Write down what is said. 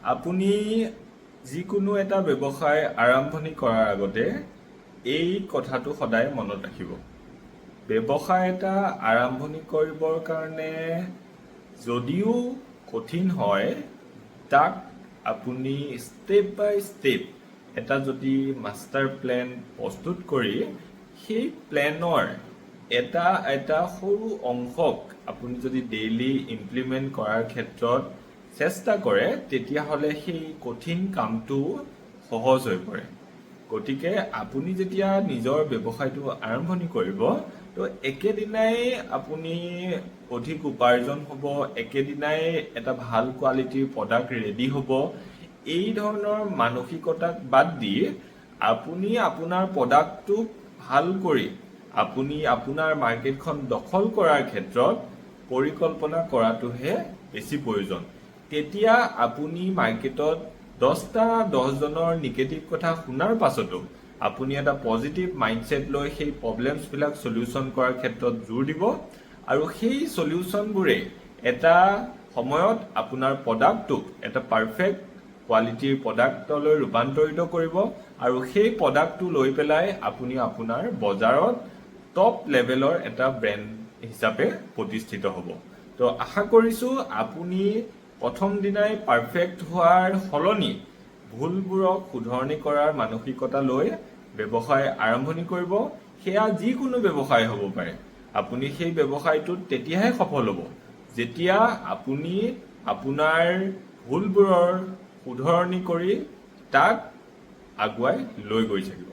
আপুনি যিকোনো এটা ব্যৱসায় আৰম্ভণি কৰাৰ আগতে এই কথাটো সদায় মনত ৰাখিব। ব্যৱসায় এটা আৰম্ভণি কৰিবৰ কাৰণে যদিও কঠিন হয়, তাক আপুনি ষ্টেপ বাই ষ্টেপ এটা যদি মাষ্টাৰ প্লেন প্ৰস্তুত কৰি সেই প্লেনৰ এটা এটা সৰু অংশক আপুনি যদি ডেইলি ইমপ্লিমেণ্ট কৰাৰ ক্ষেত্ৰত চেষ্টা কৰে, তেতিয়াহ'লে সেই কঠিন কামটো সহজ হৈ পৰে। গতিকে আপুনি যেতিয়া নিজৰ ব্যৱসায়টো আৰম্ভণি কৰিব, তো একেদিনাই আপুনি অধিক উপাৰ্জন হ'ব, একেদিনাই এটা ভাল কোৱালিটিৰ প্ৰডাক্ট ৰেডি হ'ব, এই ধৰণৰ মানসিকতাক বাদ দি আপুনি আপোনাৰ প্ৰডাক্টটোক ভাল কৰি আপুনি আপোনাৰ মাৰ্কেটখন দখল কৰাৰ ক্ষেত্ৰত পৰিকল্পনা কৰাটোহে বেছি প্ৰয়োজন। তেতিয়া আপুনি মাৰ্কেটত 10জনৰ নিগেটিভ কথা শুনাৰ পাছতো আপুনি এটা পজিটিভ মাইণ্ডছেট লৈ সেই প্ৰব্লেমছবিলাক সলিউশ্যন কৰাৰ ক্ষেত্ৰত জোৰ দিব, আৰু সেই সলিউশ্যনবোৰে এটা সময়ত আপোনাৰ প্ৰডাক্টটোক এটা পাৰফেক্ট কোৱালিটিৰ প্ৰডাক্টলৈ ৰূপান্তৰিত কৰিব, আৰু সেই প্ৰডাক্টটো লৈ পেলাই আপুনি আপোনাৰ বজাৰত টপ লেভেলৰ এটা ব্ৰেণ্ড হিচাপে প্ৰতিষ্ঠিত হ'ব। তো আশা কৰিছোঁ আপুনি প্ৰথম দিনাই পাৰফেক্ট হোৱাৰ সলনি ভুলবোৰক শুধৰণি কৰাৰ মানসিকতা লৈ ব্যৱসায় আৰম্ভণি কৰিব। সেয়া যিকোনো ব্যৱসায় হ'ব পাৰে। আপুনি সেই ব্যৱসায়টোত তেতিয়াহে সফল হ'ব যেতিয়া আপুনি আপোনাৰ ভুলবোৰৰ শুধৰণি কৰি তাক আগুৱাই লৈ গৈ থাকিব।